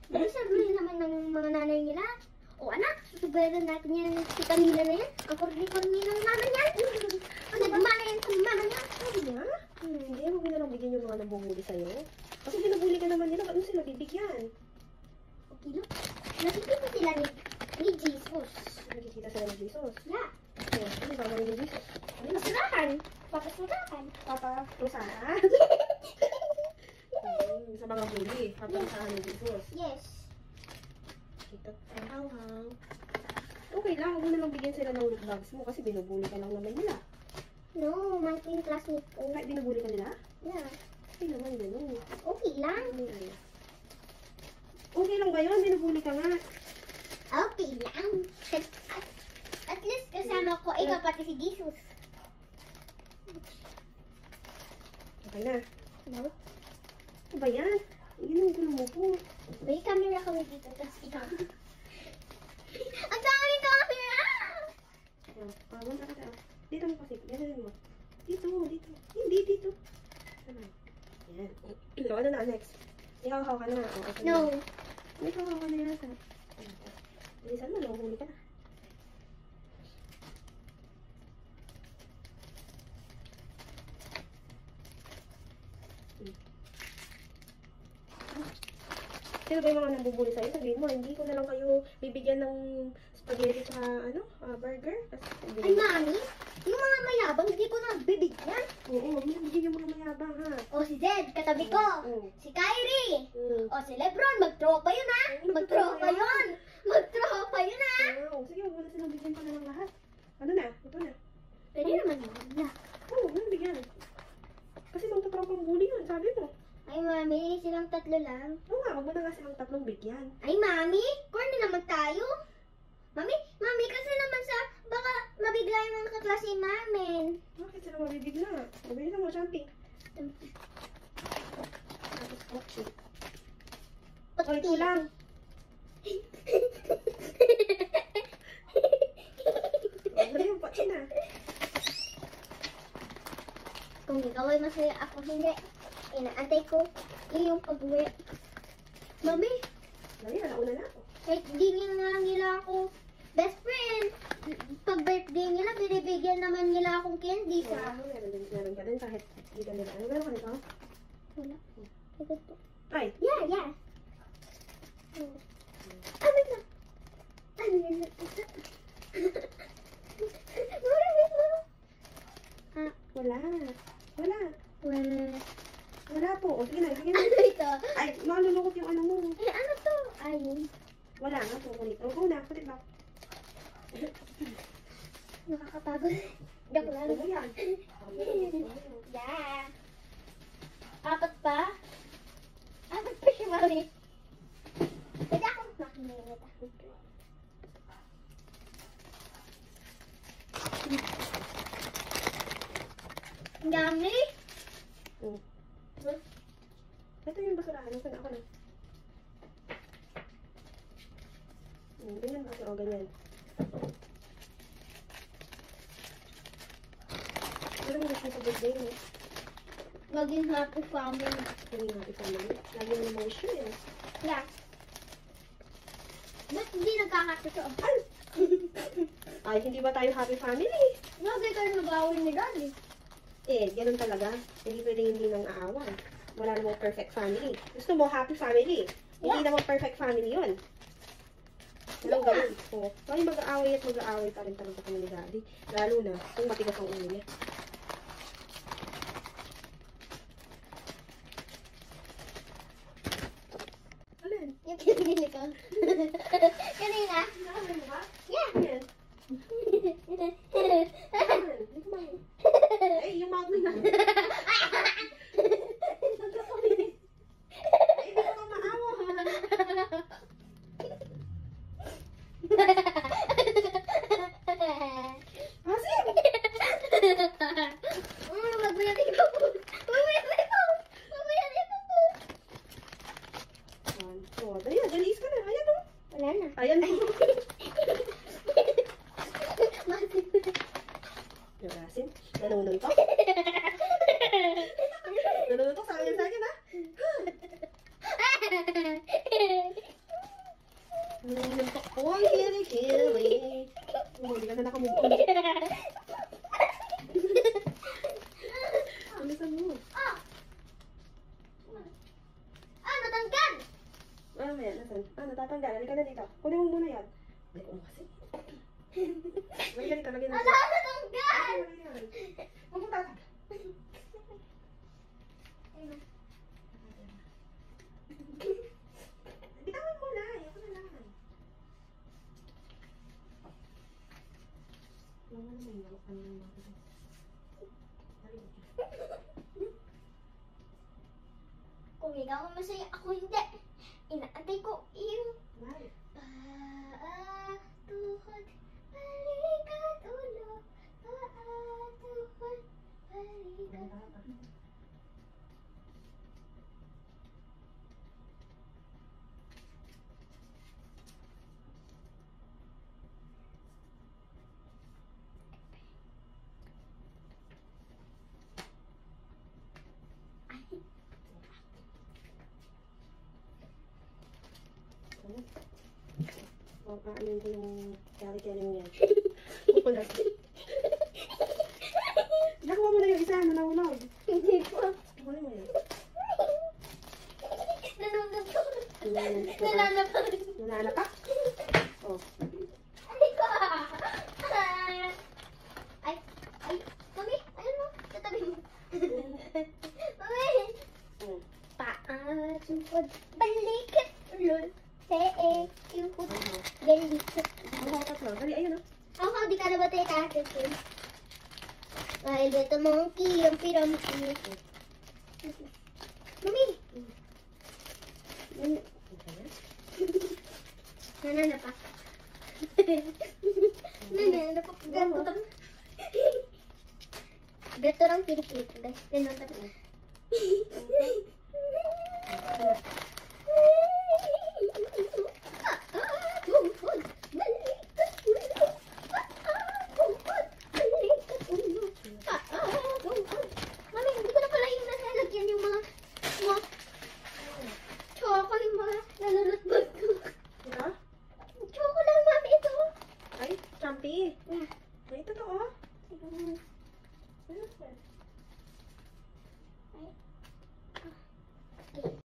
Dahil sabihin naman ng mga nanay nila, o anak, susubayan natin yan si Camila na yan. Ang korni-korni ng mama niya. Ang nagmana yan sa mama niya. Sabi niya? Hindi, huwag na lang bigyan yung mga nabubuli sa'yo. Kasi binubuli ka naman nila, ba't mo sila bibigyan? Okay lang. Nakikita sila ni Jesus. Nakikita sila ng Jesus. Yeah. Okay, ano ba naman yung Jesus? Pasurakan. Papasurakan. Papa, Rosana? Sa mga huli, papasahan ni Jesus. Yes. Kita tayo, okay lang, huwag mo na lang bigyan sila ng loot bags mo kasi binubuli ka lang naman nila. No, my twin classmate ko. Kahit binubuli ka nila? Yeah. Okay naman gano'n. Okay lang. Okay lang ba yun? Binubuli ka nga. Okay lang. At least kasama ko ay kapatid si Jesus. Okay na. No? Ano ba yan? Yun ang gulo mo po. May camera kami dito, tapos ikaw. Ang dami camera! Wala ka tayo. Dito mo kasi. Yan mo. Dito. Hindi, dito. Yan. Ano na, next? Ihaw-haw ka na. Okay. No. May haw ka na yata. Bilisan mo, nahuhuli ka na. Sino ba yung mga nabubuli sa'yo? Sabihin mo, hindi ko na lang kayo bibigyan ng spaghetti tsaka burger. Ay, mami, yung mga mayabang, hindi ko na bibigyan. Oo, bibigyan yung mga mayabang ha. O si Zed, katabi ko. Si Kyrie. O si Lebron, mag-tropa yun ha. Mag-tropa yun. Mag-tropa yun ha. Wow, sige, huwag mo na silang bigyan pa na ng lahat. Ano na? Ito na. Pwede naman yun. Oo, huwag mo bigyan. Kasi magtatropang bully yun, sabi mo. Ay, mami, silang tatlo lang. Oo nga, huwag mo na nga silang tatlong bigyan. Ay, mami, corny naman tayo. Mami, kasi naman sa, baka mabigla yung mga kaklase namin. Bakit sila mabibigla? Mabilisan mo, jumping. Tapos, kotse. O, ito lang. Dali yung kotse na. Kung ikaw ay masaya, ako hindi. Inaantay ko yung pag-uwi. Mami, Dali, nauna na ako. kahit di nga nila ako best friend, pag birthday nila, binibigyan naman nila akong candy sa... Meron ka din kahit hindi ka nila. Ano meron ka nito? Wala. Ito po. Try. Yeah. Ano na? Ano na? Wala. Wala po. O, sige na. Ano ito? Ay, malulukot yung ano mo. Eh, ano to? Ayun. Wala nga po. Kulit. O, go na. Kulit na. Nakakapagod. Joke lang. Ano yan? Yeah. Apat pa? Apat pa siya, mami. Pwede akong makinig. Ang dami. Ito yung basurahan. Nasaan ako na? Ganyan ba? O, ganyan. Ano mo gusto sa birthday mo? Maging happy family. Maging happy family. Lagi yung emotion eh. Yeah. Ba't hindi nagkakatito? Ay, hindi ba tayo happy family? Lagi kayo nag-awin ni Daddy. Eh, ganun talaga. Hindi pwede hindi nang aawan. Wala namang perfect family. Gusto mo happy family. Hindi namang perfect family yun. Walang gawin. Oo. Ay, mag-aaway at mag-aaway pa rin talaga kami ni Daddy. Lalo na, kung matigas ang ulo niya. Alin? Yung kinili ko. Kanina? Alin ba? Yeah. Alin? Ay, yung mouth na. Ay, hindi ko maawa. Asin! Magmayatin ko po. Magmayatin ko. Magmayatin ko po. Oh, dali na, dalis ka na. Ayan o. Wala na. Ayan o. Masin. Asin? Nanununtok? Nanununtok sa akin ha? Nanuntok ko ang kili-kili. Hindi ka na nakamove on. Alisan mo. Ah! Ah, natanggal! Ano yan? Nasaan? Natatanggal. Halika na dito. Kunin mo muna yan. Hindi ko kasi. Halika dito. Lagyan natin. Ala, natanggal! Huwag mo tatanggal. Bitawan mo na. Ayoko na lang. Ano naman yung ano yung mga ito? Kung ikaw ang masaya, ako hindi. Inaantay ko yung Mahal. paatuhod, balikat ulo, paatuhod, balikat. Ano ko yung kari-kari mo yan. Pupulag. Nakuha mo na yung isa. Nanahulog. Hindi ko. Kunin mo yan. Nananapak. Nananapak? Oh. Ay ko. Ay, mami, ayun mo, tatabi mo. Mami. Hmm. Paatuhod, balikat ulo, paatuhod, balikat. Ang hakat mo. Dali, ayun o. Ako, di ka na ba tayo kakasin? Ay, dito monkey, yung piramki. Mami! Nananapak. Nananapak. Gato lang pinipit, guys. Ganun tapos.